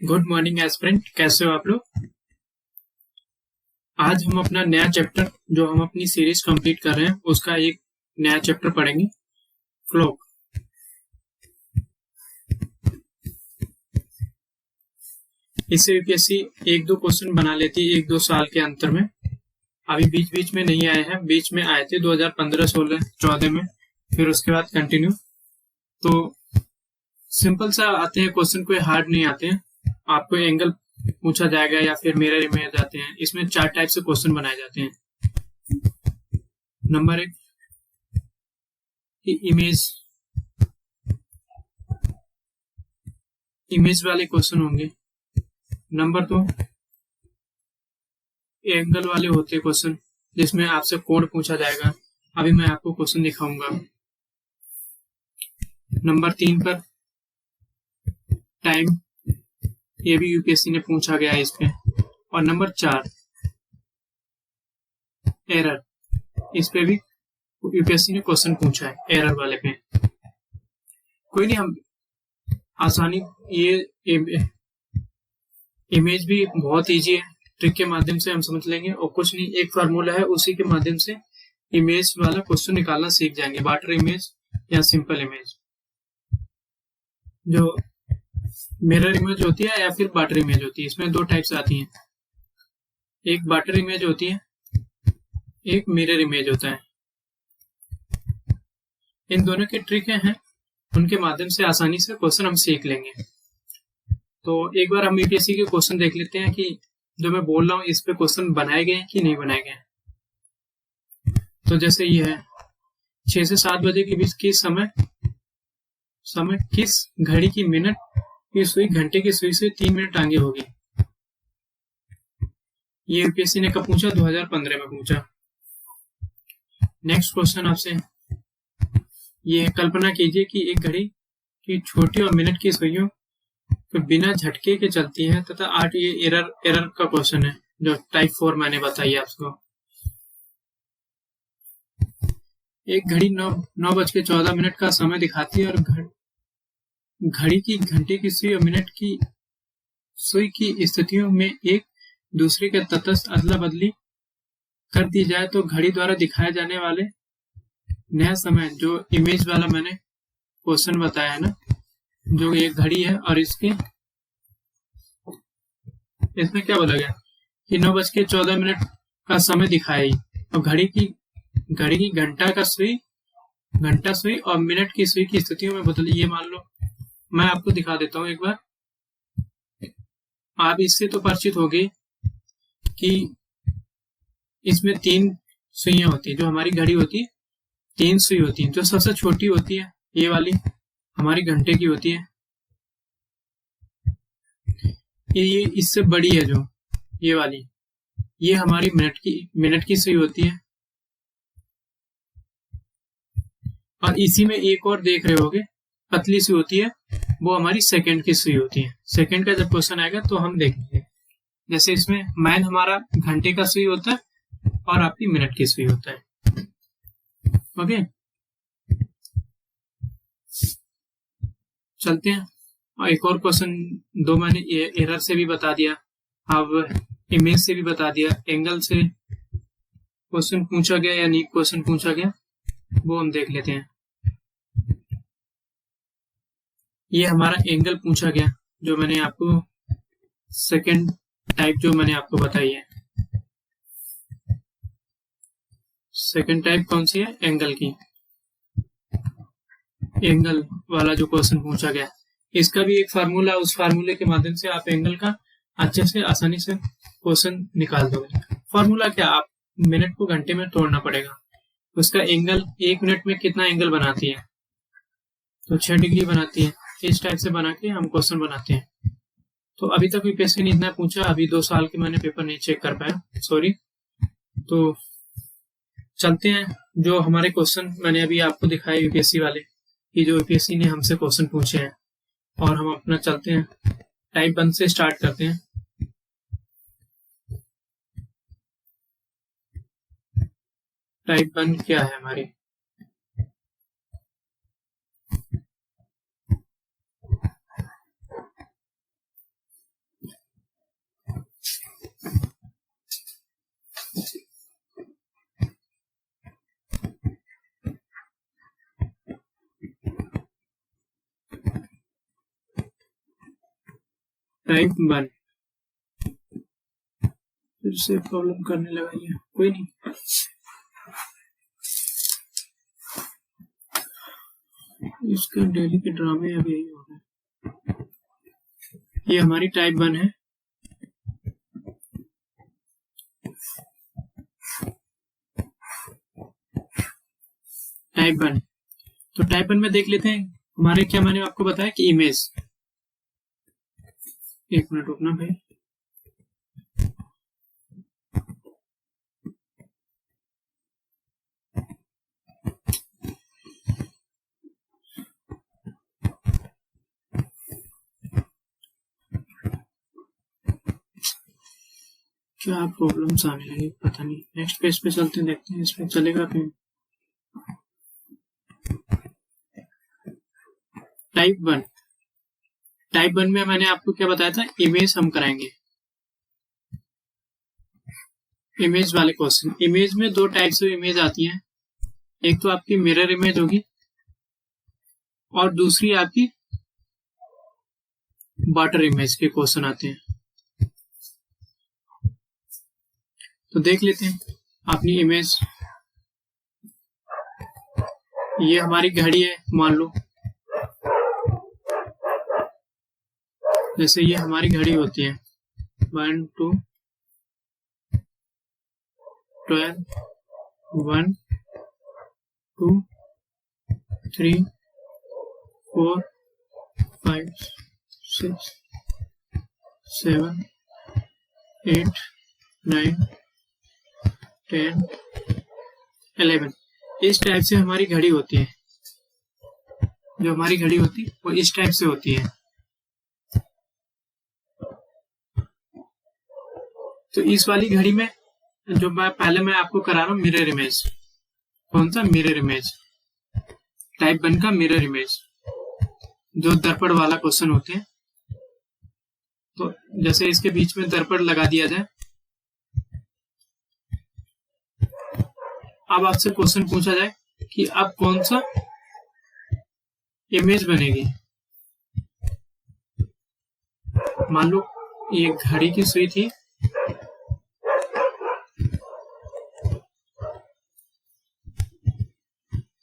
Good morning aspirant, कैसे हो आप लोग। आज हम अपना नया चैप्टर जो हम अपनी सीरीज कंप्लीट कर रहे हैं उसका एक नया चैप्टर पढ़ेंगे, फ्लो। इससे यूपीएससी एक दो क्वेश्चन बना लेती है 1-2 साल के अंतर में। अभी बीच बीच में नहीं आए हैं, बीच में आए थे 2015, 16, 14 में, फिर उसके बाद कंटिन्यू। तो सिंपल सा आते हैं क्वेश्चन, कोई हार्ड नहीं आते हैं। आपको एंगल पूछा जाएगा या फिर मिरर इमेज आते हैं। इसमें 4 टाइप से क्वेश्चन बनाए जाते हैं। नंबर 1 इमेज वाले क्वेश्चन होंगे। नंबर 2 एंगल वाले होते हैं क्वेश्चन, जिसमें आपसे कोण पूछा जाएगा। अभी मैं आपको क्वेश्चन दिखाऊंगा। नंबर 3 पर टाइम, ये भी यूपीएससी ने पूछा गया है इस पे। और नंबर 4 एरर, इस पे भी यूपीएससी ने क्वेश्चन पूछा है एरर वाले पे। कोई नहीं, हम आसानी, ये इमेज भी बहुत इजी है, ट्रिक के माध्यम से हम समझ लेंगे। और कुछ नहीं, एक फार्मूला है, उसी के माध्यम से इमेज वाला क्वेश्चन निकालना सीख जाएंगे। वाटर इमेज या सिंपल इमेज, जो मिरर इमेज होती है या फिर वाटर इमेज होती है, इसमें 2 टाइप्स आती हैं। एक वाटर इमेज होती है, एक मिरर इमेज होता है। इन दोनों के ट्रिक हैं, उनके माध्यम से आसानी से क्वेश्चन हम सीख लेंगे। तो एक बार हम यूपीएससी के क्वेश्चन देख लेते हैं कि जो मैं बोल रहा हूँ इस पे क्वेश्चन बनाए गए हैं कि नहीं बनाए गए हैं। तो जैसे ये है 6 से 7 बजे के बीच की समय किस घड़ी की मिनट की सुई घंटे की सुई से 3 मिनट आगे होगी। ये यूपीएससी ने कब पूछा? 2015 में पूछा। नेक्स्ट क्वेश्चन आपसे, ये कल्पना कीजिए कि एक घड़ी की छोटी और मिनट की सुइयों तो बिना झटके के चलती है तथा 8, ये एरर का क्वेश्चन है जो टाइप 4 मैंने बताई आपको। एक घड़ी 9:14 का समय दिखाती है और घड़ी की घंटे की सुई और मिनट की सुई की स्थितियों में एक दूसरे के तटस्थ अदला बदली कर दी जाए तो घड़ी द्वारा दिखाए जाने वाले नया समय, जो इमेज वाला मैंने क्वेश्चन बताया है ना, जो एक घड़ी है और इसमें क्या बोला गया कि 9:14 का समय दिखाई और घड़ी की घंटा सुई और मिनट की सुई की स्थितियों में बदली। ये मान लो, मैं आपको दिखा देता हूँ एक बार। आप इससे तो परिचित हो गए कि इसमें 3 सुइयां होती है। जो हमारी घड़ी होती है 3 सुई होती है। जो सबसे छोटी होती है ये वाली हमारी घंटे की होती है। ये इससे बड़ी है जो ये वाली, ये हमारी मिनट की सुई होती है। और इसी में एक और देख रहे होगे पतली सी होती है, वो हमारी सेकंड की सुई होती है। सेकंड का जब क्वेश्चन आएगा तो हम देखेंगे। जैसे इसमें मैन हमारा घंटे का सुई होता है और आपकी मिनट की सुई होता है। ओके, चलते हैं। और एक और क्वेश्चन, 2 मैंने एरर से भी बता दिया, अब इमेज से भी बता दिया, एंगल से क्वेश्चन पूछा गया या नहीं क्वेश्चन पूछा गया वो हम देख लेते हैं। ये हमारा एंगल पूछा गया, जो मैंने आपको सेकंड टाइप जो मैंने आपको बताई है। सेकंड टाइप कौन सी है? एंगल की। एंगल वाला जो क्वेश्चन पूछा गया, इसका भी एक फार्मूला, उस फार्मूले के माध्यम से आप एंगल का अच्छे से आसानी से क्वेश्चन निकाल दोगे। फार्मूला क्या, आप मिनट को घंटे में तोड़ना पड़ेगा। उसका एंगल 1 मिनट में कितना एंगल बनाती है? तो 6 डिग्री बनाती है। इस टाइप से बना के हम क्वेश्चन बनाते हैं। तो अभी तक यूपीएससी ने इतना पूछा, अभी 2 साल के मैंने पेपर नहीं चेक कर पाया, सॉरी। तो चलते हैं, जो हमारे क्वेश्चन मैंने अभी आपको दिखाए यूपीएससी वाले, कि जो यूपीएससी ने हमसे क्वेश्चन पूछे हैं, और हम अपना चलते हैं टाइप 1 से स्टार्ट करते हैं। टाइप 1 क्या है हमारी? टाइप 1 फिर से प्रॉब्लम करने लगा ये, कोई नहीं। इसका डेली के ड्रामे अब यही हो रहे। ये हमारी टाइप 1 है। टाइप 1, तो टाइप 1 में देख लेते हैं हमारे क्या, मैंने आपको बताया कि इमेज, एक मिनट रुकना भाई। क्या प्रॉब्लम्स आने लगी पता नहीं। नेक्स्ट पेज पे चलते हैं, देखते हैं इसमें चलेगा फिर। टाइप 1 में मैंने आपको क्या बताया था, इमेज हम कराएंगे। इमेज वाले क्वेश्चन, इमेज में दो टाइप से इमेज आती हैं, एक तो आपकी मिरर इमेज होगी और दूसरी आपकी वाटर इमेज के क्वेश्चन आते हैं। तो देख लेते हैं अपनी इमेज। ये हमारी घड़ी है, मान लो जैसे ये हमारी घड़ी होती है 1 2 12 1 2 3 4 5 6 7 8 9 10 11, इस टाइप से हमारी घड़ी होती है। जो हमारी घड़ी होती है वो इस टाइप से होती है। तो इस वाली घड़ी में जो मैं आपको करा रहा हूँ मिरर इमेज, कौन सा मिरर इमेज, टाइप 1 का मिरर इमेज, जो दर्पण वाला क्वेश्चन होते हैं। तो जैसे इसके बीच में दर्पण लगा दिया जाए, अब आपसे क्वेश्चन पूछा जाए कि अब कौन सा इमेज बनेगी। मान लो ये घड़ी की सुई थी,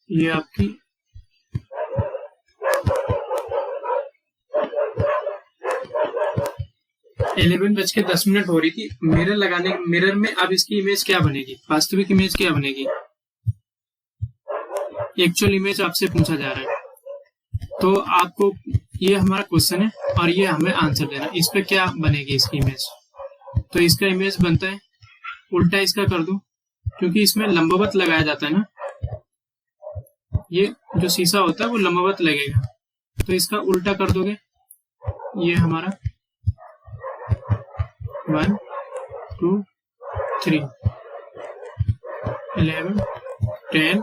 ये आपकी 11:10 हो रही थी। मिरर लगाने, मिरर में अब इसकी इमेज क्या बनेगी, वास्तविक इमेज क्या बनेगी, एक्चुअल इमेज आपसे पूछा जा रहा है। तो आपको ये हमारा क्वेश्चन है और ये हमें आंसर देना, इस पे क्या बनेगी इसकी इमेज। तो इसका इमेज बनता है, उल्टा इसका कर दूं क्योंकि इसमें लंबवत लगाया जाता है ना, ये जो शीशा होता है वो लंबवत लगेगा, तो इसका उल्टा कर दोगे, ये हमारा 1 2 3 11 10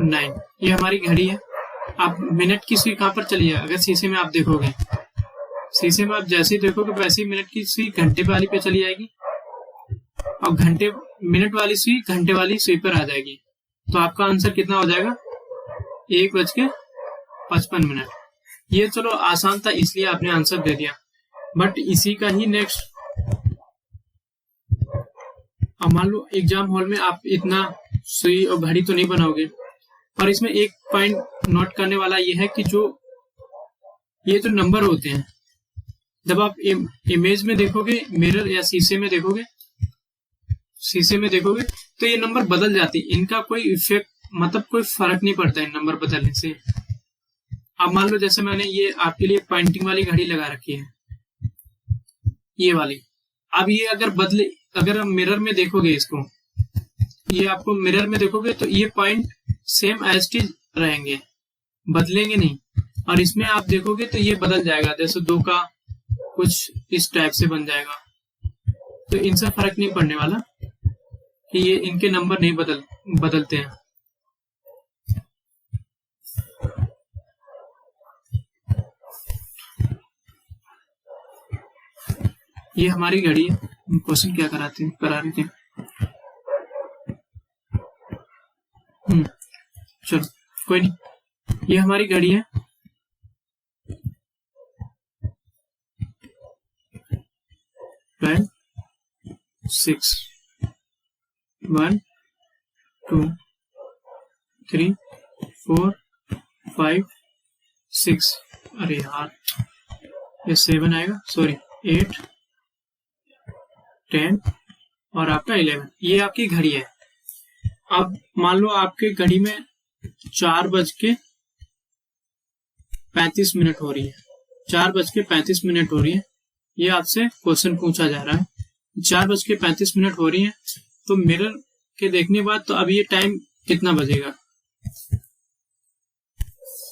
9, ये हमारी घड़ी है। आप मिनट की सुई कहाँ पर चली है, अगर शीशे में आप देखोगे, शीशे में आप जैसे ही देखोगे वैसे ही मिनट की सुई घंटे वाली पे चली जाएगी और घंटे मिनट वाली सुई घंटे वाली सुई पर आ जाएगी। तो आपका आंसर कितना हो जाएगा, 1:55। ये चलो आसान था इसलिए आपने आंसर दे दिया, बट इसी का ही नेक्स्ट, अब मान लो एग्जाम हॉल में आप इतना सुई और घड़ी तो नहीं बनाओगे, और इसमें एक पॉइंट नोट करने वाला ये है कि जो ये जो नंबर होते हैं, जब आप इमेज में देखोगे, मिरर या शीशे में देखोगे, तो ये नंबर बदल जाती है, इनका कोई इफेक्ट मतलब कोई फर्क नहीं पड़ता है नंबर बदलने से। अब मान लो जैसे मैंने ये आपके लिए पॉइंटिंग वाली घड़ी लगा रखी है, ये वाली, अब ये अगर बदले, अगर आप मिरर में देखोगे इसको, ये आपको मिरर में देखोगे तो ये point same as it is रहेंगे, बदलेंगे नहीं, और इसमें आप देखोगे तो ये बदल जाएगा, जैसे 2 का कुछ इस टाइप से बन जाएगा। तो इनसे फर्क नहीं पड़ने वाला कि ये इनके नंबर नहीं बदलते हैं। ये हमारी घड़ी है, क्वेश्चन क्या करा रहे थे। चलो कोई नहीं, ये हमारी घड़ी है, 12, 6, 1, 2, 3, 4, 5, 6, अरे यार ये 7 आएगा, सॉरी 8, 10 और आपका 11। ये आपकी घड़ी है। अब मान लो आपके घड़ी में 4:35 हो रही है, 4:35 हो रही है। ये आपसे क्वेश्चन पूछा जा रहा है, 4:35 हो रही है, तो मिरर के देखने बाद तो अब ये टाइम कितना बजेगा।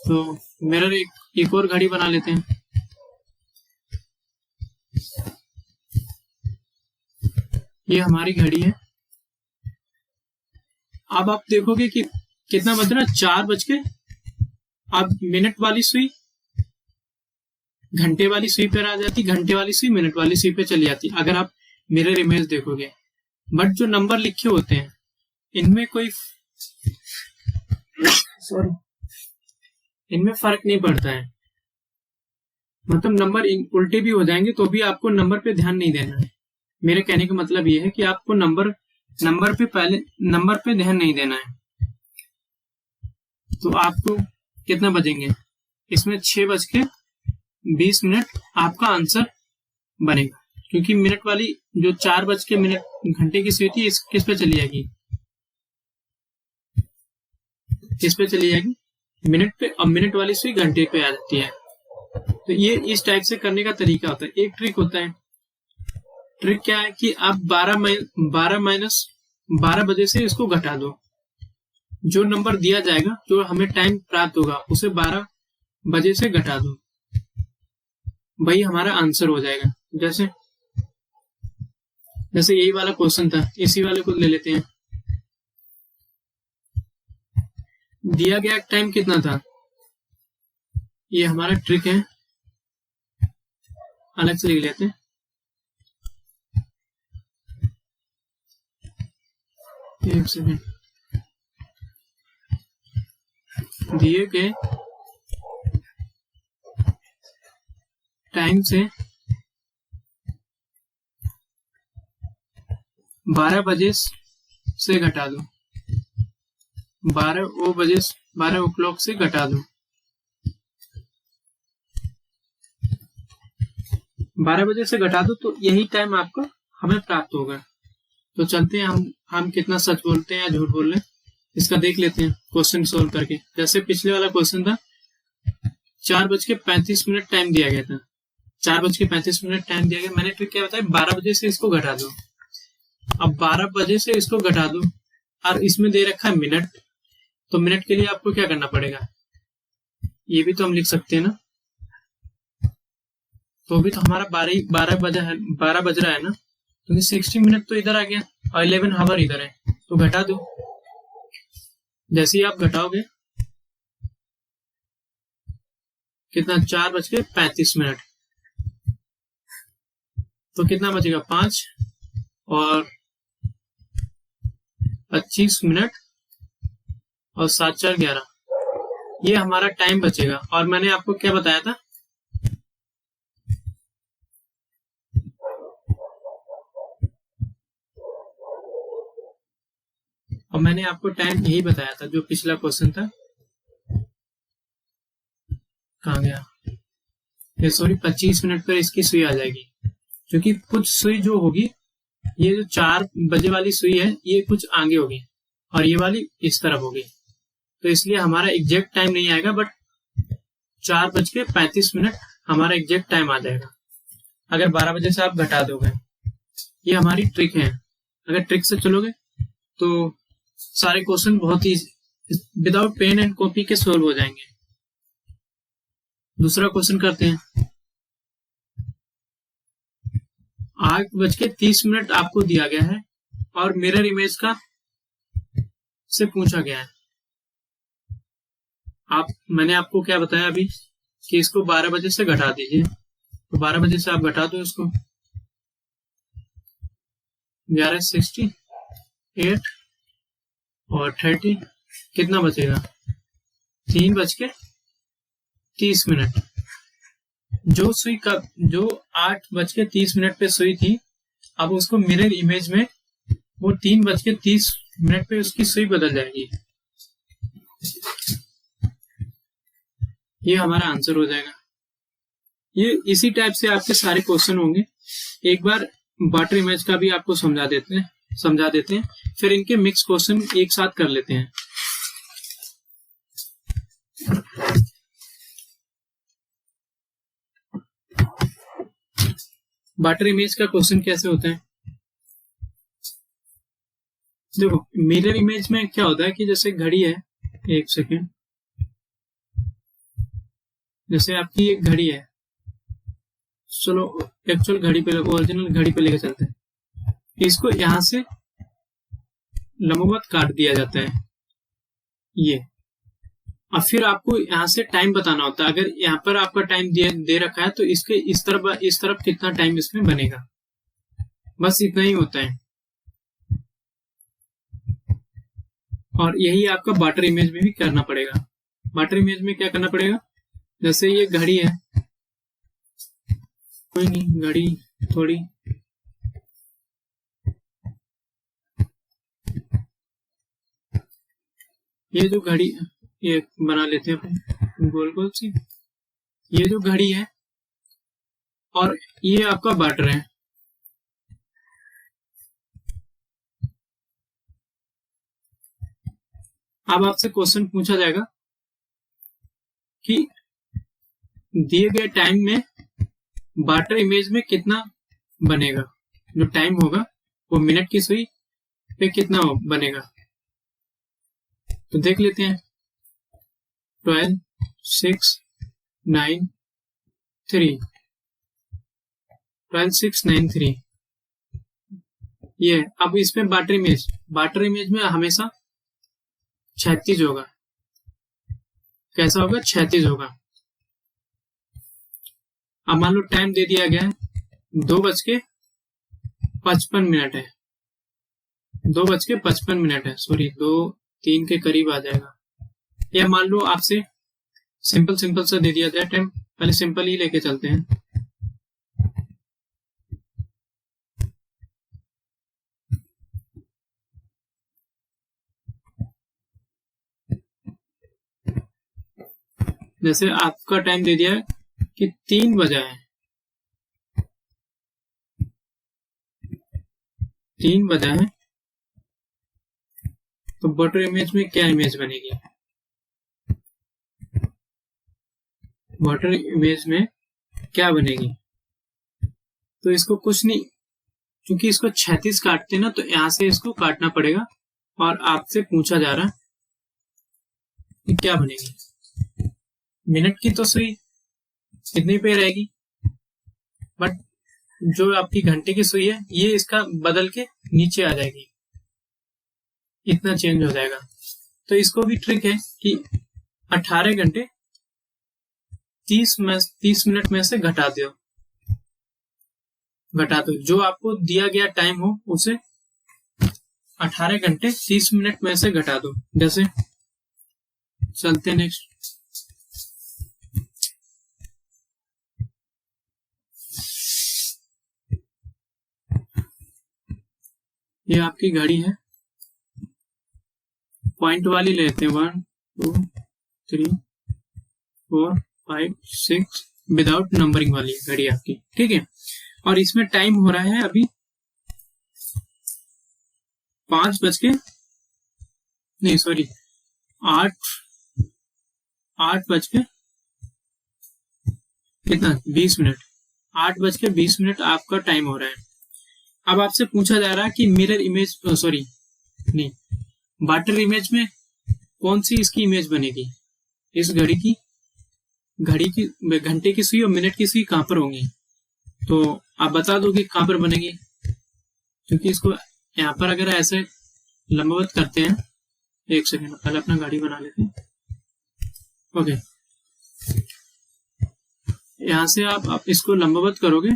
तो मिरर एक और घड़ी बना लेते हैं। ये हमारी घड़ी है। अब आप देखोगे कि कितना बज रहा है, 4 बज के। अब मिनट वाली सुई घंटे वाली सुई पर आ जाती, घंटे वाली सुई मिनट वाली सुई पे चली जाती अगर आप मिरर इमेज देखोगे। बट जो नंबर लिखे होते हैं इनमें कोई इनमें फर्क नहीं पड़ता है। मतलब नंबर उल्टे भी हो जाएंगे तो भी आपको नंबर पे ध्यान नहीं देना है। मेरे कहने का मतलब ये है कि आपको नंबर पे ध्यान नहीं देना है। तो आपको कितना बजेंगे इसमें, 6:20 आपका आंसर बनेगा, क्योंकि मिनट वाली जो 4 घंटे की सुई थी किस पे चली जाएगी, किस पे चली जाएगी, मिनट पे। अब मिनट वाली सुई घंटे पे आ जाती है। तो ये इस टाइप से करने का तरीका होता है। एक ट्रिक होता है, ट्रिक क्या है कि आप 12 बजे से इसको घटा दो। जो नंबर दिया जाएगा, जो हमें टाइम प्राप्त होगा, उसे 12 बजे से घटा दो, वही हमारा आंसर हो जाएगा। जैसे यही वाला क्वेश्चन था, इसी वाले को ले लेते हैं। दिया गया टाइम कितना था, ये हमारा ट्रिक है, अलग से लिख लेते हैं। एक सेकेंड। दिए गए टाइम से 12 बजे से घटा दो, 12 o'clock से घटा दो, 12 बजे से घटा दो, तो यही टाइम आपका हमें प्राप्त होगा। तो चलते हैं हम कितना सच बोलते हैं या झूठ बोल रहे हैं, इसका देख लेते हैं क्वेश्चन सॉल्व करके। जैसे पिछले वाला क्वेश्चन था, 4:35 टाइम दिया गया था, 4:35 टाइम दिया गया। मैंने ट्रिक क्या बताया, 12 बजे से इसको घटा दो। अब 12 बजे से इसको घटा दो, और इसमें दे रखा है मिनट, तो मिनट के लिए आपको क्या करना पड़ेगा, ये भी तो हम लिख सकते हैं ना। तो भी तो हमारा 12 बज रहा है ना, क्योंकि 60 मिनट तो इधर आ गया और 11 हावर इधर है, तो घटा दो। जैसे ही आप घटाओगे कितना, 4:35, तो कितना बचेगा, 5 और 25 मिनट और 7 4 11, ये हमारा टाइम बचेगा। और मैंने आपको क्या बताया था, और मैंने आपको टाइम यही बताया था, जो पिछला क्वेश्चन था, कहाँ गया ये, सॉरी 25 मिनट पर इसकी सुई आ जाएगी, क्योंकि कुछ सुई जो होगी, ये जो 4 बजे वाली सुई है, ये कुछ आगे होगी और ये वाली इस तरफ होगी, तो इसलिए हमारा एग्जैक्ट टाइम नहीं आएगा, बट 4:35 हमारा एग्जैक्ट टाइम आ जाएगा, अगर 12 बजे से आप घटा दोगे। ये हमारी ट्रिक है। अगर ट्रिक से चलोगे तो सारे क्वेश्चन बहुत ही विदाउट पेन एंड कॉपी के सोल्व हो जाएंगे। दूसरा क्वेश्चन करते हैं। 8:30 आपको दिया गया है और मिरर इमेज का से पूछा गया है। मैंने आपको क्या बताया अभी कि इसको 12 बजे से घटा दीजिए, तो 12 बजे से आप घटा दो इसको, 11 60 8 और 30, कितना बचेगा, 3:30। जो 8:30 पे सुई थी, अब उसको मिरर इमेज में वो 3:30 पे उसकी सुई बदल जाएगी। ये हमारा आंसर हो जाएगा। ये इसी टाइप से आपके सारे क्वेश्चन होंगे। एक बार वाटर इमेज का भी आपको समझा देते हैं, फिर इनके मिक्स क्वेश्चन एक साथ कर लेते हैं। वाटर इमेज का क्वेश्चन कैसे होता है, देखो मिरर इमेज में क्या होता है कि जैसे घड़ी है, एक सेकेंड, जैसे आपकी एक घड़ी है, चलो एक्चुअल घड़ी पे, ओरिजिनल घड़ी पे लेके चलते हैं। इसको यहां से लंबवत काट दिया जाता है ये, और फिर आपको यहाँ से टाइम बताना होता है। अगर यहाँ पर आपका टाइम दे रखा है तो इसके इस तरफ कितना टाइम इसमें बनेगा, बस इतना ही होता है। और यही आपका वाटर इमेज में भी करना पड़ेगा। वाटर इमेज में क्या करना पड़ेगा, जैसे ये घड़ी है, कोई नहीं, घड़ी थोड़ी ये जो घड़ी, ये बना लेते हैं अपन गोल गोल सी, ये जो घड़ी है और ये आपका वाटर है। अब आपसे क्वेश्चन पूछा जाएगा कि दिए गए टाइम में वाटर इमेज में कितना बनेगा, जो टाइम होगा वो मिनट की सुई पे कितना बनेगा। तो देख लेते हैं, 12, 6, 9, 3, 12, 6, 9, 3 ये। अब इसमें वाटर इमेज में हमेशा क्षैतिज होगा। कैसा होगा, क्षैतिज होगा। अब मान लो टाइम दे दिया गया है 2:55 है, 2:55 है, सॉरी 2:03 के करीब आ जाएगा। या मान लो आपसे सिंपल सा दे दिया जाए टाइम, पहले सिंपल ही लेके चलते हैं। जैसे आपका टाइम दे दिया है कि 3 बजा है, 3 बजा है, तो वाटर इमेज में क्या इमेज बनेगी, वाटर इमेज में क्या बनेगी। तो इसको कुछ नहीं, क्योंकि इसको 36 काटते ना, तो यहां से इसको काटना पड़ेगा। और आपसे पूछा जा रहा कि क्या बनेगी, मिनट की तो सुई इतनी पे रहेगी, बट जो आपकी घंटे की सुई है ये इसका बदल के नीचे आ जाएगी, इतना चेंज हो जाएगा। तो इसको भी ट्रिक है कि 18 घंटे 30 मिनट में से घटा दो, जो आपको दिया गया टाइम हो उसे 18 घंटे 30 मिनट में से घटा दो। जैसे चलते नेक्स्ट, ये आपकी घड़ी है, पॉइंट वाली लेते हैं, 1, 2, 3, 4, 5, 6 विदाउट नंबरिंग वाली घड़ी आपकी, ठीक है। और इसमें टाइम हो रहा है अभी 5 बज के, नहीं सॉरी 8 बज के कितना, 20 मिनट, 8:20 आपका टाइम हो रहा है। अब आपसे पूछा जा रहा है कि मिरर इमेज, सॉरी नहीं, वाटर इमेज में कौन सी इसकी इमेज बनेगी, इस घड़ी की घंटे की सुई और मिनट की सुई कहां पर होंगी। तो आप बता दो कि कहां पर बनेगी, क्योंकि इसको यहाँ पर अगर ऐसे लंबवत करते हैं, एक सेकेंड पहले अपना गाड़ी बना लेते हैं। ओके, यहां से आप इसको लंबवत करोगे,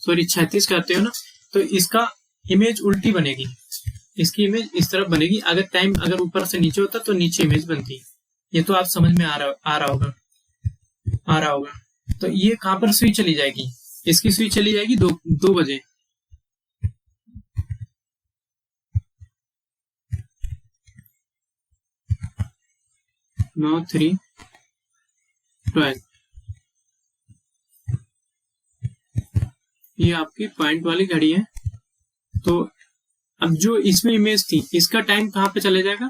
सॉरी 36 करते हो ना, तो इसका इमेज उल्टी बनेगी, इसकी इमेज इस तरफ बनेगी। अगर टाइम अगर ऊपर से नीचे होता तो नीचे इमेज बनती। ये तो आप समझ में आ रहा होगा। तो ये कहां पर सुई चली जाएगी, इसकी सुई चली जाएगी 2 बजे, 9 3 12। ये आपकी पॉइंट वाली घड़ी है। तो अब जो इसमें इमेज थी इसका टाइम कहाँ पे चले जाएगा,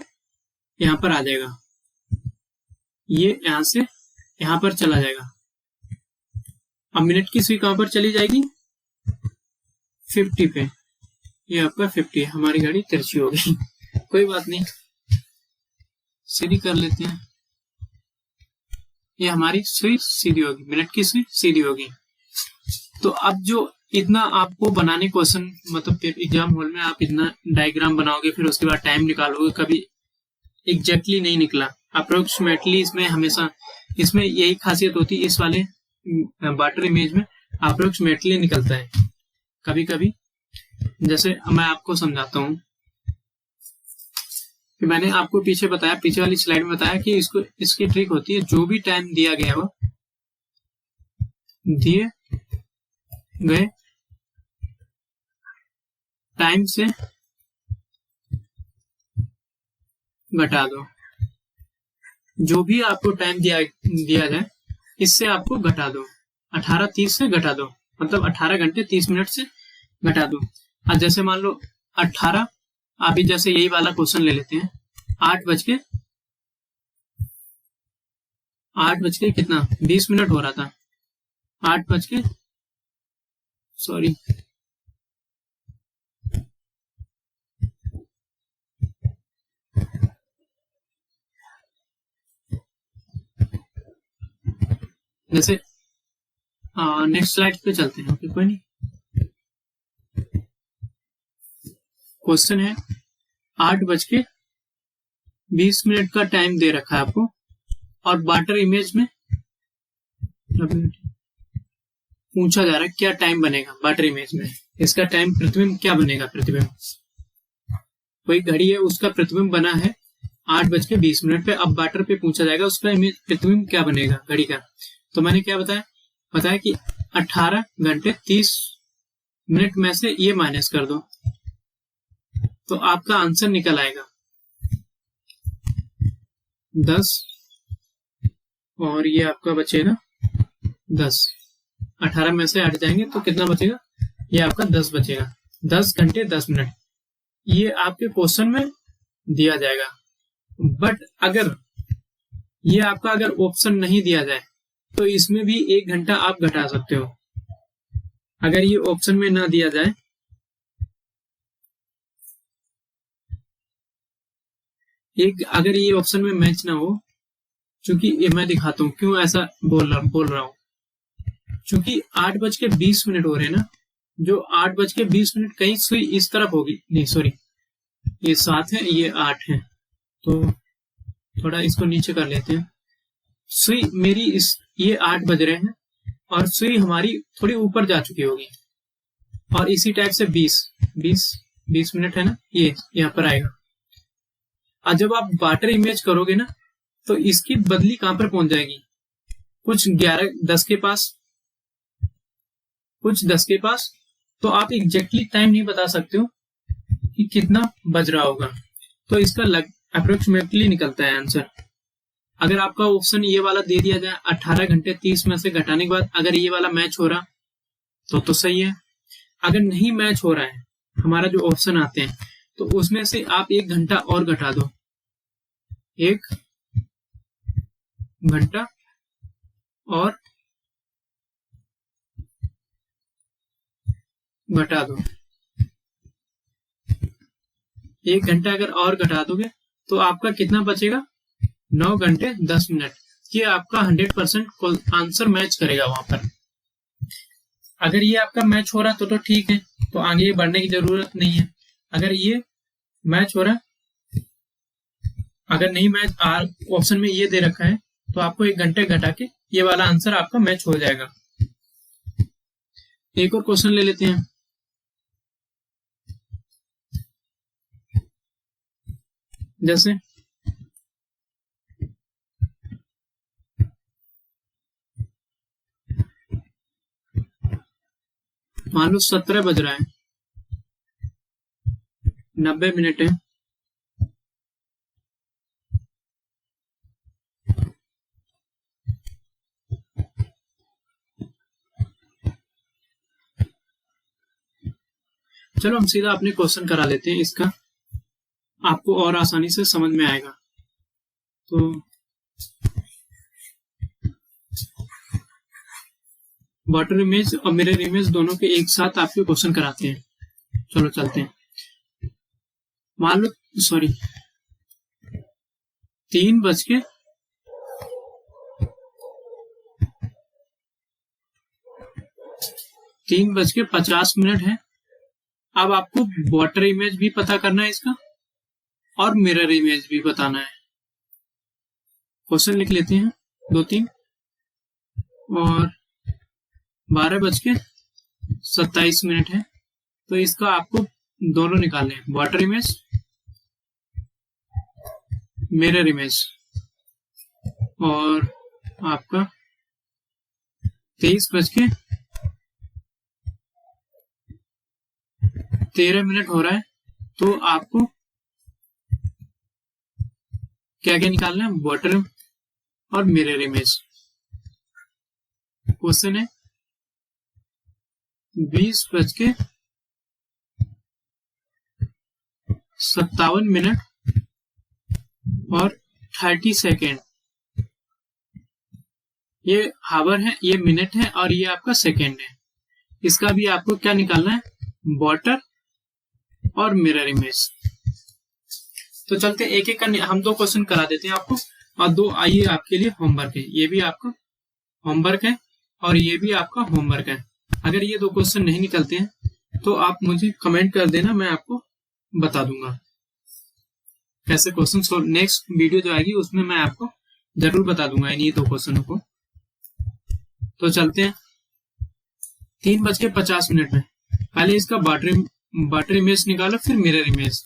यहाँ पर आ जाएगा, ये यहाँ से यहाँ पर चला जाएगा। अब मिनट की सुई कहाँ पर चली जाएगी, 50 पे। ये आपका 50 है। हमारी घड़ी तिरछी हो गई कोई बात नहीं, सीधी कर लेते हैं। ये हमारी सुई सीधी होगी, मिनट की सुई सीधी होगी। तो अब जो इतना आपको बनाने क्वेश्चन, मतलब एग्जाम हॉल में आप इतना डायग्राम बनाओगे, फिर उसके बाद टाइम निकालोगे, कभी एग्जैक्टली नहीं निकला, अप्रोक्सीमेटली इसमें हमेशा, इसमें यही खासियत होती है इस वाले बाटर इमेज में, अप्रोक्सीमेटली निकलता है कभी कभी। जैसे मैं आपको समझाता हूँ कि मैंने आपको पीछे बताया, पीछे वाली स्लाइड में बताया कि इसको, इसकी ट्रिक होती है, जो भी टाइम दिया गया हो, दिए गए टाइम से घटा दो। जो भी आपको टाइम दिया जाए इससे आपको घटा दो, 18:30 से घटा दो, मतलब 18 घंटे 30 मिनट से घटा दो। अब जैसे मान लो 18, अभी जैसे यही वाला क्वेश्चन ले लेते हैं, 8 बज के कितना 20 मिनट हो रहा था, 8 बज के सॉरी जैसे नेक्स्ट स्लाइड पे चलते हैं। ओके कोई नहीं, क्वेश्चन है 8 बज के 20 मिनट का टाइम दे रखा है आपको, और बाटर इमेज में पूछा जा रहा है क्या टाइम बनेगा बाटर इमेज में, इसका टाइम प्रतिबिंब क्या बनेगा, प्रतिबिंब कोई घड़ी है उसका प्रतिबिंब बना है 8 बज के 20 मिनट पे, अब बाटर पे पूछा जाएगा उसका इमेज प्रतिबिंब क्या बनेगा घड़ी का। तो मैंने क्या बताया कि 18 घंटे 30 मिनट में से ये माइनस कर दो, तो आपका आंसर निकल आएगा 10, और ये आपका बचेगा 10। 18 में से हट जाएंगे तो कितना बचेगा, ये आपका 10 बचेगा, 10 घंटे 10 मिनट। ये आपके क्वेश्चन में दिया जाएगा। बट अगर ये आपका अगर ऑप्शन नहीं दिया जाए तो इसमें भी 1 घंटा आप घटा सकते हो। अगर ये ऑप्शन में ना दिया जाए, अगर ये ऑप्शन में मैच ना हो, चूंकि ये मैं दिखाता हूँ क्यों ऐसा बोल रहा हूँ, चूंकि 8 बज के 20 मिनट हो रहे हैं ना, जो 8 बज के 20 मिनट कहीं सुई इस तरफ होगी, नहीं सॉरी, ये 7 है, ये 8 है, तो थोड़ा इसको नीचे कर लेते हैं। सुई मेरी ये 8 बज रहे हैं और सुई हमारी थोड़ी ऊपर जा चुकी होगी, और इसी टाइप से 20 मिनट है ना, ये यहाँ पर आएगा। और जब आप बाटर इमेज करोगे ना, तो इसकी बदली कहां पर पहुंच जाएगी, कुछ 10 के पास, तो आप एग्जैक्टली टाइम नहीं बता सकते हो कि कितना बज रहा होगा, तो इसका अप्रोक्सीमेटली निकलता है आंसर। अगर आपका ऑप्शन ये वाला दे दिया जाए 18 घंटे 30 में से घटाने के बाद, अगर ये वाला मैच हो रहा तो सही है। अगर नहीं मैच हो रहा है, हमारा जो ऑप्शन आते हैं, तो उसमें से आप 1 घंटा और घटा दो, 1 घंटा और घटा दो, 1 घंटा अगर और घटा दोगे तो आपका कितना बचेगा, 9 घंटे 10 मिनट। ये आपका 100% आंसर मैच करेगा वहां पर। अगर ये आपका मैच हो रहा तो ठीक है, तो आगे बढ़ने की जरूरत नहीं है। अगर ये मैच हो रहा, अगर नहीं मैच, ऑप्शन में ये दे रखा है, तो आपको 1 घंटे घटा के ये वाला आंसर आपका मैच हो जाएगा। एक और क्वेश्चन ले लेते हैं। जैसे मान लो 17 बज रहा है, 90 मिनट है, चलो हम सीधा अपने क्वेश्चन करा लेते हैं, इसका आपको और आसानी से समझ में आएगा। तो वाटर इमेज और मिरर इमेज दोनों के एक साथ आपके क्वेश्चन कराते हैं। चलो चलते हैं। मान लो 3:50 है। अब आपको वाटर इमेज भी पता करना है इसका और मिरर इमेज भी बताना है। क्वेश्चन लिख लेते हैं 2-3 और 12:27 है। तो इसका आपको दोनों निकालने हैं, वाटर इमेज, मिरर इमेज। और आपका 23:13 हो रहा है। तो आपको क्या क्या निकालना है, वाटर और मिरर इमेज। क्वेश्चन है 20:57 और 30 सेकेंड। ये हावर है, ये मिनट है और ये आपका सेकेंड है। इसका भी आपको क्या निकालना है, वाटर और मिरर इमेज। तो चलते एक एक करने, हम 2 क्वेश्चन करा देते हैं आपको और 2 आइए आपके लिए होमवर्क है। ये भी आपका होमवर्क है और ये भी आपका होमवर्क है। अगर ये 2 क्वेश्चन नहीं निकलते हैं तो आप मुझे कमेंट कर देना, मैं आपको बता दूंगा कैसे क्वेश्चन सोल्व। नेक्स्ट वीडियो जो आएगी उसमें मैं आपको जरूर बता दूंगा इन्हीं 2 क्वेश्चनों को। तो चलते हैं 3:50 में। पहले इसका वाटर इमेज निकालो, फिर मिरर इमेज।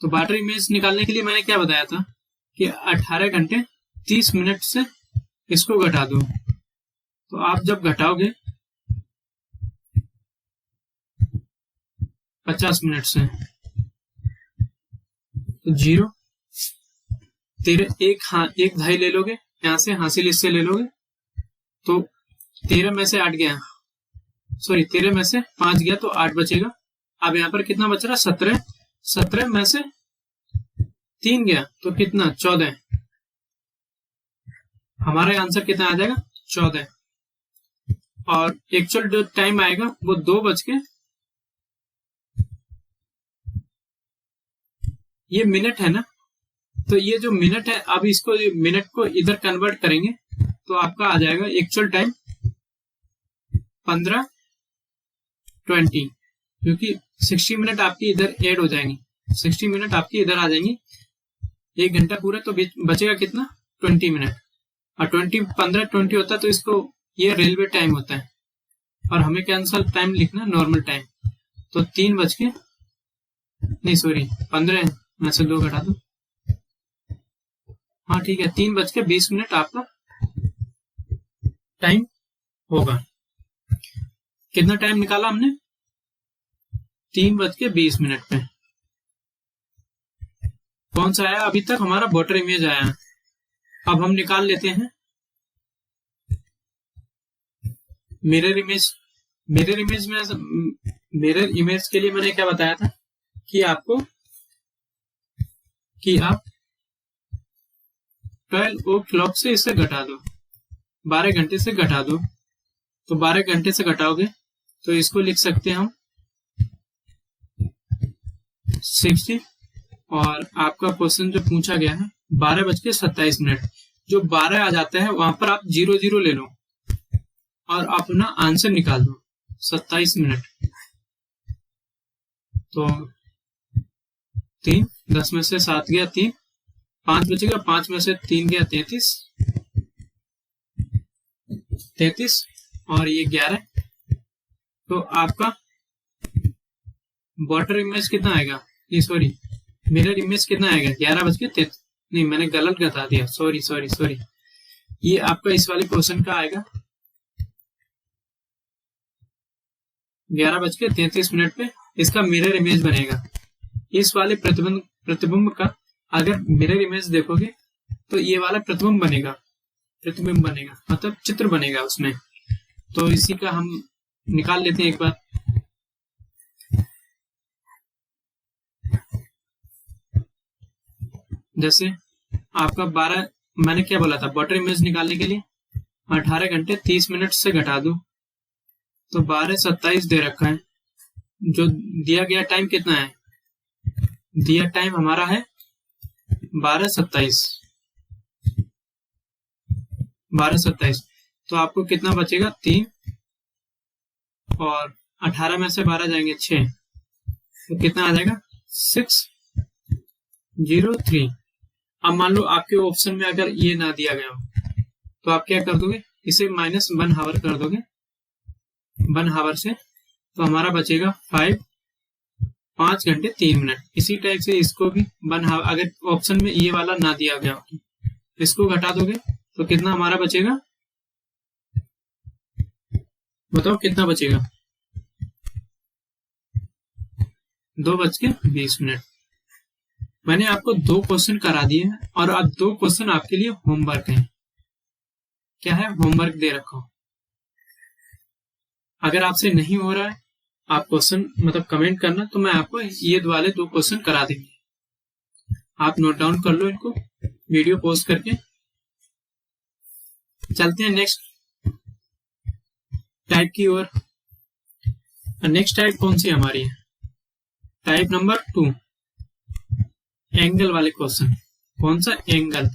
तो वाटर इमेज निकालने के लिए मैंने क्या बताया था कि 18 घंटे 30 मिनट से इसको घटा दो। तो आप जब घटाओगे 50 मिनट से तो 0, एक 2.5 ले लोगे, यहां से हासिल इससे ले लोगे। तो 13 में से 8 गया, 13 में से 5 गया तो 8 बचेगा। अब यहाँ पर कितना बच रहा, 17 में से 3 गया तो कितना, 14। हमारा आंसर कितना आ जाएगा, 14। और एक्चुअल जो टाइम आएगा वो 2 ये मिनट है ना, तो ये जो मिनट है, अब इसको मिनट को इधर कन्वर्ट करेंगे तो आपका आ जाएगा एक्चुअल टाइम 15:20, क्योंकि 60 मिनट आपकी इधर ऐड हो जाएंगी, 60 मिनट आपकी इधर आ जाएंगी। 1 घंटा पूरा तो बचेगा कितना, 20 मिनट। और 15:20 होता है तो इसको ये रेलवे टाइम होता है और हमें कैंसल टाइम लिखना, नॉर्मल टाइम। तो 15 में से 2 घटा दो, हाँ ठीक है, 3:20 आपका टाइम होगा। कितना टाइम निकाला हमने, 3:20 पे। कौन सा आया अभी तक, हमारा वाटर इमेज आया। अब हम निकाल लेते हैं मिरर इमेज। मिरर इमेज के लिए मैंने क्या बताया था कि आपको आप 12 o'clock से इसे घटा दो, 12 घंटे से घटा दो। तो 12 घंटे से घटाओगे तो इसको लिख सकते हैं हम 60। और आपका क्वेश्चन जो पूछा गया है 12:27, जो 12 आ जाता है वहां पर आप 00 ले लो और अपना आंसर निकाल दो, 27 मिनट। तो 3, 10 में से 7 गया 3, 5 बचेगा, 5 में से 3 गया 33 और ये 11। तो आपका वाटर इमेज कितना आएगा, ये मिरर इमेज कितना आएगा, 11:33। नहीं, मैंने गलत बता दिया, सॉरी। ये आपका इस वाले क्वेश्चन का आएगा 11:33 पे इसका मिरर इमेज बनेगा। इस वाले प्रतिबिंब का अगर मिरर इमेज देखोगे तो ये वाला प्रतिबिंब बनेगा, मतलब चित्र बनेगा उसमें। तो इसी का हम निकाल लेते हैं एक बार। जैसे आपका 12, मैंने क्या बोला था बटर इमेज निकालने के लिए 18 घंटे 30 मिनट से घटा दो तो 12:27 दे रखा है। जो दिया गया टाइम कितना है, दिया टाइम हमारा है 12:27। तो आपको कितना बचेगा 3 और 18 में से 12 जाएंगे 6, तो कितना आ जाएगा 603। अब मान लो आपके ऑप्शन में अगर ये ना दिया गया हो तो आप क्या कर दोगे, इसे -1 हावर कर दोगे 1 हावर से, तो हमारा बचेगा 5 घंटे 3 मिनट। इसी टाइप से इसको भी 1 हावर, अगर ऑप्शन में ये वाला ना दिया गया हो इसको घटा दोगे तो कितना हमारा बचेगा, बताओ कितना बचेगा, 2:20। मैंने आपको 2 क्वेश्चन करा दिए हैं और अब 2 क्वेश्चन आपके लिए होमवर्क हैं। क्या है, होमवर्क दे रखा हूं। अगर आपसे नहीं हो रहा है आप क्वेश्चन मतलब कमेंट करना, तो मैं आपको ये वाले 2 क्वेश्चन करा देंगे। आप नोट डाउन कर लो इनको वीडियो पोस्ट करके। चलते हैं नेक्स्ट टाइप की ओर। नेक्स्ट टाइप कौन सी हमारी है, टाइप नंबर 2, एंगल वाले क्वेश्चन। कौन सा, एंगल,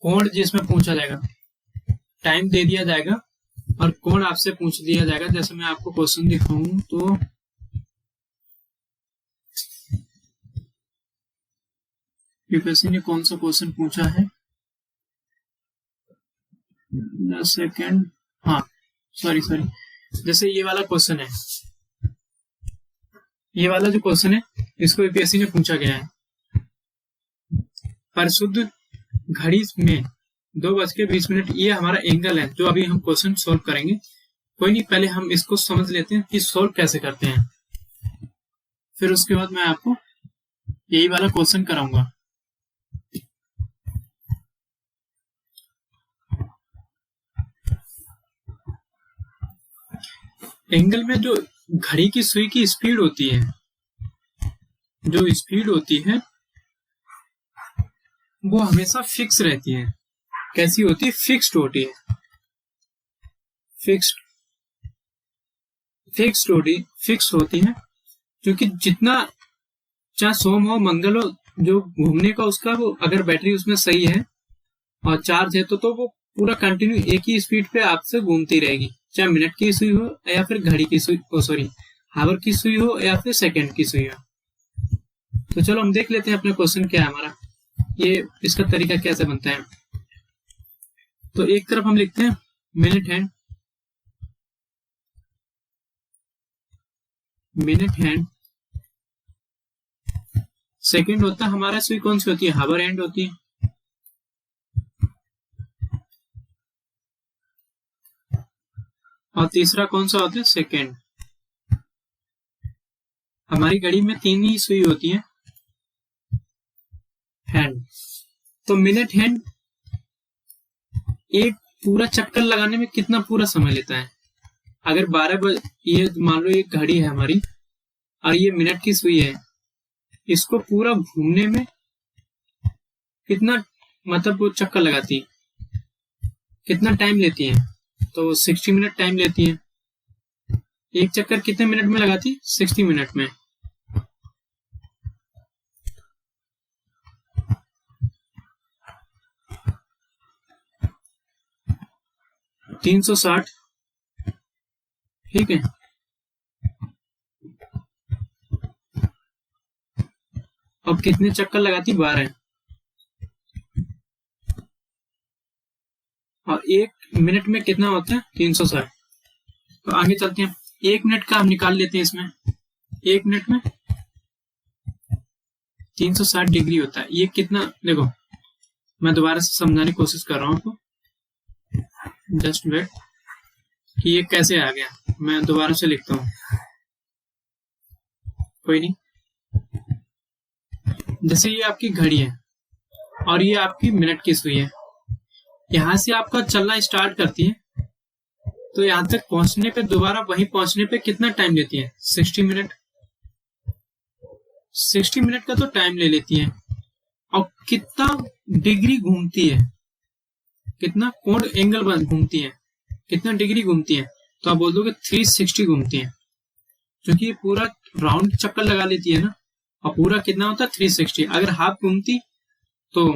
कोण जिसमें पूछा जाएगा, टाइम दे दिया जाएगा और कोण आपसे पूछ दिया जाएगा। जैसे मैं आपको क्वेश्चन दिखाऊं तो यूपीएससी ने कौन सा क्वेश्चन पूछा है, सेकंड, हाँ सॉरी, जैसे ये वाला क्वेश्चन है, ये वाला जो क्वेश्चन है इसको यूपीएससी ने पूछा गया है, परिशुद्ध घड़ी में 2:20। ये हमारा एंगल है जो अभी हम क्वेश्चन सोल्व करेंगे। कोई नहीं, पहले हम इसको समझ लेते हैं कि सोल्व कैसे करते हैं, फिर उसके बाद मैं आपको यही वाला क्वेश्चन कराऊंगा। एंगल में जो घड़ी की सुई की स्पीड होती है, जो स्पीड होती है वो हमेशा फिक्स रहती है। कैसी होती है, फिक्स्ड होती है, फिक्स होती है, क्योंकि जितना चाहे सोम हो मंगल हो, जो घूमने का उसका वो अगर बैटरी उसमें सही है और चार्ज है तो वो पूरा कंटिन्यू एक ही स्पीड पे आपसे घूमती रहेगी, चाहे मिनट की सुई हो या फिर घड़ी की सुई, सॉरी हावर की सुई हो या फिर सेकंड की सुई हो। तो चलो हम देख लेते हैं अपना क्वेश्चन क्या है हमारा, ये इसका तरीका कैसे बनता है। तो एक तरफ हम लिखते हैं मिनट हैंड, सेकंड होता है हमारा सुई कौन सी होती है, हावर हैंड होती है, और तीसरा कौन सा होता है, सेकंड। हमारी घड़ी में 3 ही सुई होती है, हैंड। तो मिनट हैंड एक पूरा चक्कर लगाने में कितना पूरा समय लेता है। अगर 12 बजे, ये मान लो एक घड़ी है हमारी और ये मिनट की सुई है, इसको पूरा घूमने में कितना मतलब वो चक्कर लगाती है, कितना टाइम लेती है, तो 60 मिनट टाइम लेती है। एक चक्कर कितने मिनट में लगाती है, 60 मिनट में। $360, ठीक है। अब कितने चक्कर लगाती, 12, और 1 मिनट में कितना होता है, 360। तो आगे चलते हैं, 1 मिनट का हम निकाल लेते हैं इसमें। 1 मिनट में 360 डिग्री होता है। ये कितना, देखो मैं दोबारा से समझाने की कोशिश कर रहा हूँ आपको, जस्ट वेट कि ये कैसे आ गया। मैं दोबारा से लिखता हूँ, कोई नहीं। जैसे ये आपकी घड़ी है और ये आपकी मिनट की सुई है, यहां से आपका चलना स्टार्ट करती है तो यहां तक पहुंचने पे, दोबारा वहीं पहुंचने पे कितना टाइम लेती है, 60 मिनट। 60 मिनट का तो टाइम ले लेती है। और कितना डिग्री घूमती है, कितना कोण एंगल घूमती है, कितना डिग्री घूमती है, तो आप बोल दोगे 360 घूमती है, क्योंकि ये पूरा राउंड चक्कर लगा लेती है ना, और पूरा कितना होता है 360। अगर हाफ घूमती तो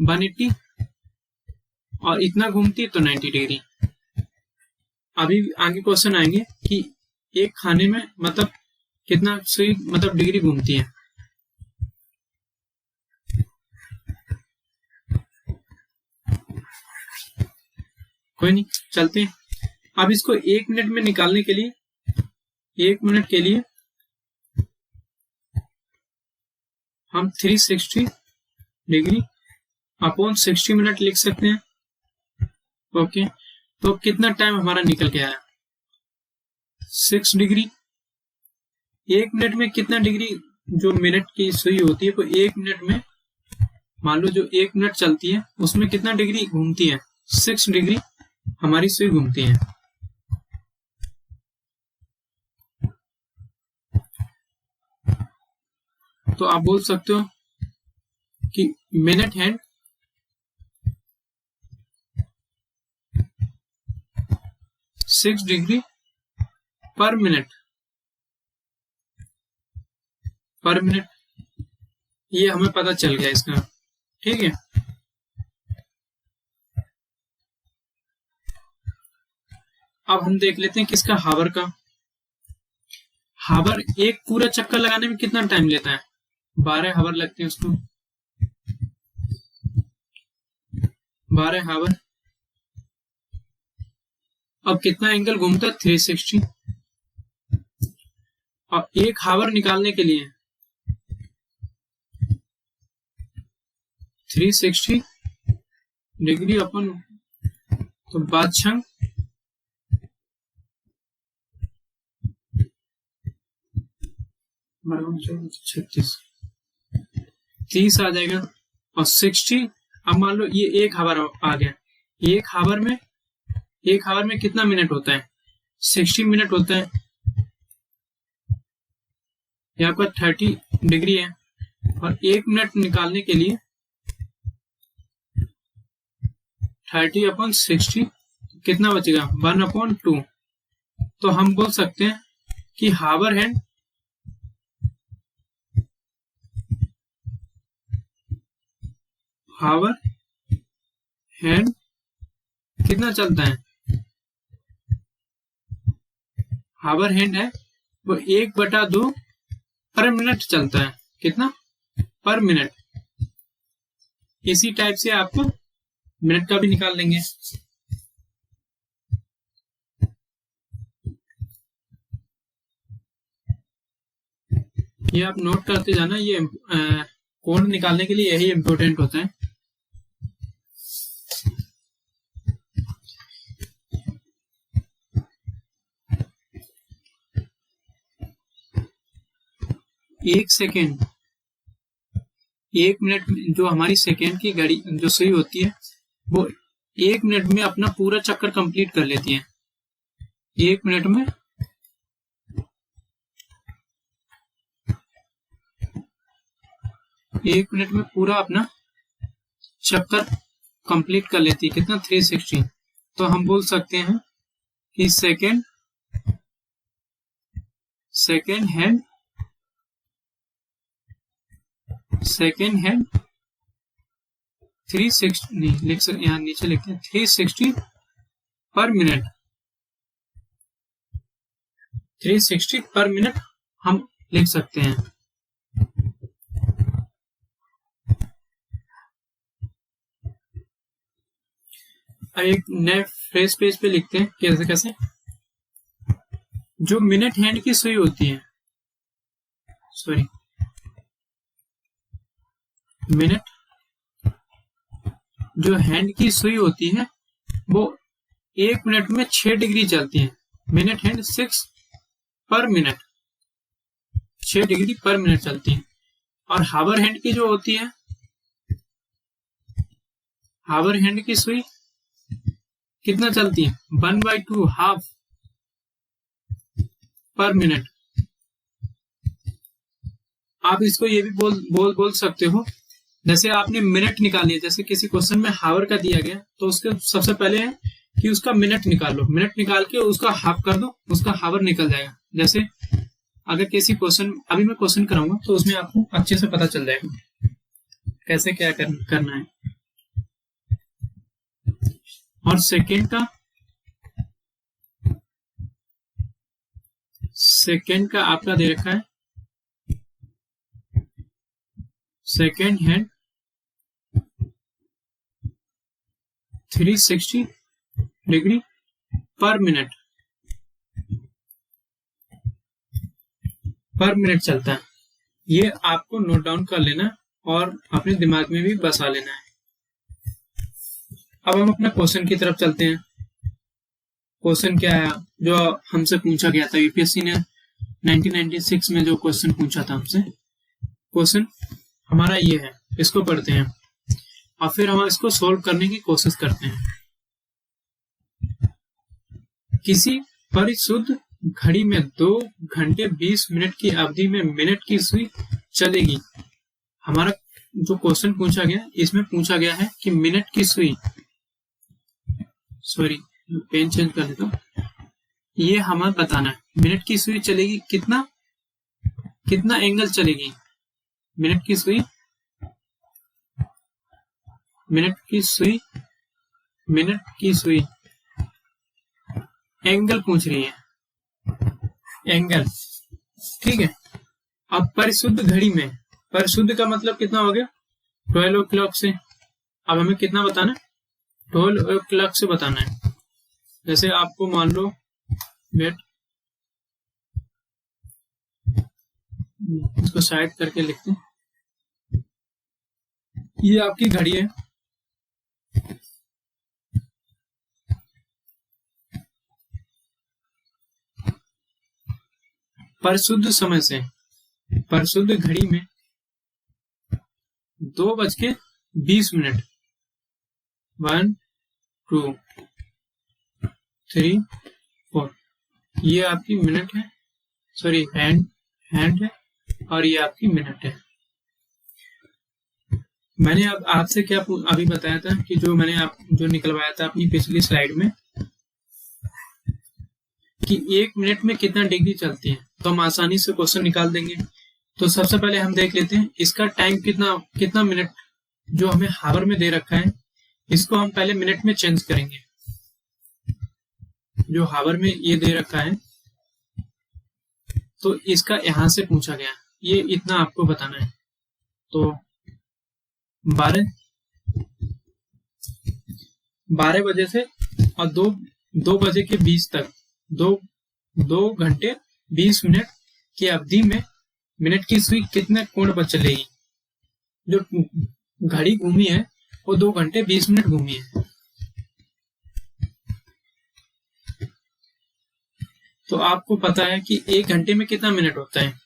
180 और इतना घूमती तो 90 डिग्री। अभी आगे क्वेश्चन आएंगे कि एक खाने में मतलब कितना सुई मतलब डिग्री घूमती है। कोई नहीं, चलते हैं। अब इसको 1 मिनट में निकालने के लिए, 1 मिनट के लिए हम 360 डिग्री अपॉन 60 मिनट लिख सकते हैं। ओके, तो कितना टाइम हमारा निकल के आया 6 डिग्री। 1 मिनट में कितना डिग्री जो मिनट की सुई होती है, तो 1 मिनट में मान लो जो 1 मिनट चलती है उसमें कितना डिग्री घूमती है, 6 डिग्री हमारी सुई घूमती है। तो आप बोल सकते हो कि मिनट हैंड सिक्स डिग्री पर मिनट, ये हमें पता चल गया इसका। ठीक है, अब हम देख लेते हैं किसका, हावर का। हावर एक पूरा चक्कर लगाने में कितना टाइम लेता है, 12 हावर लगते हैं उसको, 12 हावर। अब कितना एंगल घूमता है 360, और एक हावर निकालने के लिए 360 डिग्री अपन, तो बादशाह 36 30 आ जाएगा, और 60। अब मान लो ये एक हावर आ गया, एक हावर में कितना मिनट होता है, 60 मिनट होता है। यहाँ पर 30 डिग्री है, और 1 मिनट निकालने के लिए 30/60 कितना बचेगा 1/2। तो हम बोल सकते हैं कि हावर हैंड कितना चलता है, हावर हैंड है वो 1/2 पर मिनट चलता है। कितना पर मिनट। इसी टाइप से आपको मिनट का भी निकाल लेंगे। ये आप नोट करते जाना, ये कोण निकालने के लिए यही इम्पोर्टेंट होता है। एक मिनट में जो हमारी सेकेंड की घड़ी जो सुई होती है वो 1 मिनट में अपना पूरा चक्कर कंप्लीट कर लेती है। 1 मिनट में पूरा अपना चक्कर कंप्लीट कर लेती है। कितना 360। तो हम बोल सकते हैं कि सेकेंड हैंड 360 नहीं लिख सकते, यहाँ नीचे लिखते हैं 360 पर मिनट, 360 पर मिनट हम लिख सकते हैं। एक नए फ्रेश पेज पे लिखते हैं कैसे जो मिनट हैंड की सुई होती है, मिनट जो हैंड की सुई होती है वो 1 मिनट में 6 डिग्री चलती है। मिनट हैंड 6 पर मिनट, 6 डिग्री पर मिनट चलती है। और हावर हैंड की जो होती है, हावर हैंड की सुई कितना चलती है 1/2 हाफ पर मिनट। आप इसको ये भी बोल सकते हो जैसे आपने मिनट निकाल लिया, जैसे किसी क्वेश्चन में हावर का दिया गया तो उसके सबसे पहले है कि उसका मिनट निकाल लो, मिनट निकाल के उसका हाफ कर दो, उसका हावर निकल जाएगा। जैसे अगर किसी क्वेश्चन, अभी मैं क्वेश्चन कराऊंगा तो उसमें आपको अच्छे से पता चल जाएगा कैसे क्या करना है। और सेकेंड का आपका दे रखा है सेकेंड हैंड 360 डिग्री पर मिनट चलता है। ये आपको नोट डाउन कर लेना और अपने दिमाग में भी बसा लेना है। अब हम अपना क्वेश्चन की तरफ चलते हैं। क्वेश्चन क्या है जो हमसे पूछा गया था, यूपीएससी ने 1996 में जो क्वेश्चन पूछा था हमसे, क्वेश्चन हमारा ये है, इसको पढ़ते हैं और फिर हम इसको सोल्व करने की कोशिश करते हैं। किसी परिशुद्ध घड़ी में 2 घंटे 20 मिनट की अवधि में मिनट की सुई चलेगी। हमारा जो क्वेश्चन पूछा गया, इसमें पूछा गया है कि मिनट की सुई, सॉरी पेन चेंज कर देता हूं, ये हमें बताना है मिनट की सुई चलेगी कितना एंगल चलेगी। मिनट की सुई एंगल पूछ रही है, एंगल, ठीक है। अब परिशुद्ध घड़ी में, परिशुद्ध का मतलब कितना हो गया 12 o'clock से। अब हमें कितना बताना है, 12 o'clock से बताना है। जैसे आपको मान लो वेट, इसको साइड करके लिखते हैं, ये आपकी घड़ी है, परिशुद्ध समय से, परिशुद्ध घड़ी में 2:20 मिनट, 1 2 3 4, ये आपकी मिनट है, सॉरी हैंड है, और ये आपकी मिनट है। मैंने अब आपसे क्या अभी बताया था कि जो मैंने जो निकलवाया था अपनी पिछली स्लाइड में कि 1 मिनट में कितना डिग्री चलती है, तो हम आसानी से क्वेश्चन निकाल देंगे। तो सबसे पहले हम देख लेते हैं इसका टाइम कितना मिनट जो हमें हावर में दे रखा है, इसको हम पहले मिनट में चेंज करेंगे। जो हावर में ये दे रखा है तो इसका यहां से पूछा गया, ये इतना आपको बताना है। तो 12 बजे से और 2 बजे के बीच तक 2 घंटे 20 मिनट की अवधि में मिनट की सुई कितने कोण पर चलेगी। जो घड़ी घूमी है वो 2 घंटे 20 मिनट घूमी है। तो आपको पता है कि 1 घंटे में कितना मिनट होता है।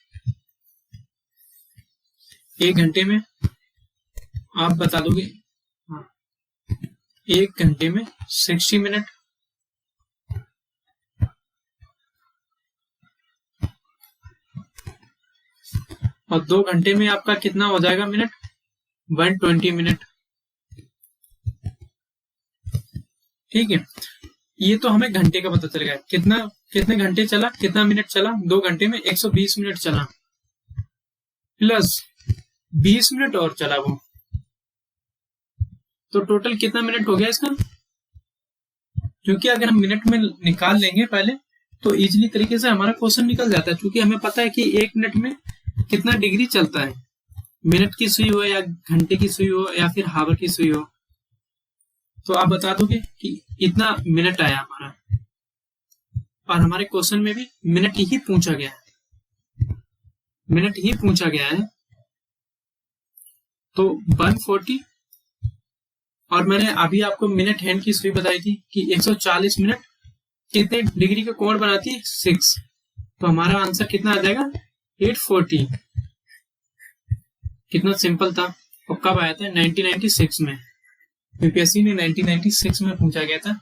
1 घंटे में आप बता दोगे, 1 घंटे में 60 मिनट, और 2 घंटे में आपका कितना हो जाएगा मिनट, 120 मिनट, ठीक है। ये तो हमें घंटे का पता चल गया, कितने घंटे चला, कितना मिनट चला, 2 घंटे में 120 मिनट चला, प्लस 20 मिनट और चला वो, तो टोटल कितना मिनट हो गया इसका। क्योंकि अगर हम मिनट में निकाल लेंगे पहले तो इजीली तरीके से हमारा क्वेश्चन निकल जाता है, क्योंकि हमें पता है कि 1 मिनट में कितना डिग्री चलता है। मिनट की सुई हो या घंटे की सुई हो या फिर हावर की सुई हो, तो आप बता दोगे कि इतना मिनट आया हमारा। और हमारे क्वेश्चन में भी मिनट ही पूछा गया है, तो 140, और मैंने अभी आपको मिनट हैंड की सुई बताई थी कि 140 मिनट कितने डिग्री का कोण बनाती है, 6। तो हमारा आंसर कितना आ जाएगा, 840। कितना सिंपल था। और कब आया था, 1996 में। यूपीएससी ने 1996 में पूछा गया था।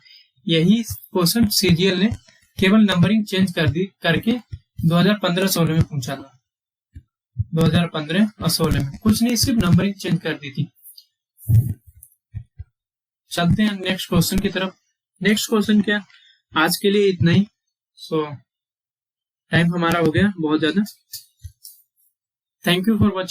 यही क्वेश्चन सीजीएल ने केवल नंबरिंग चेंज करके 2015-16 में पूछा था। 2015 और 16 में, कुछ नहीं, सिर्फ नंबरिंग चेंज कर दी थी। चलते हैं नेक्स्ट क्वेश्चन की तरफ। नेक्स्ट क्वेश्चन क्या, आज के लिए इतना ही। सो टाइम हमारा हो गया बहुत ज्यादा। Thank you for watching.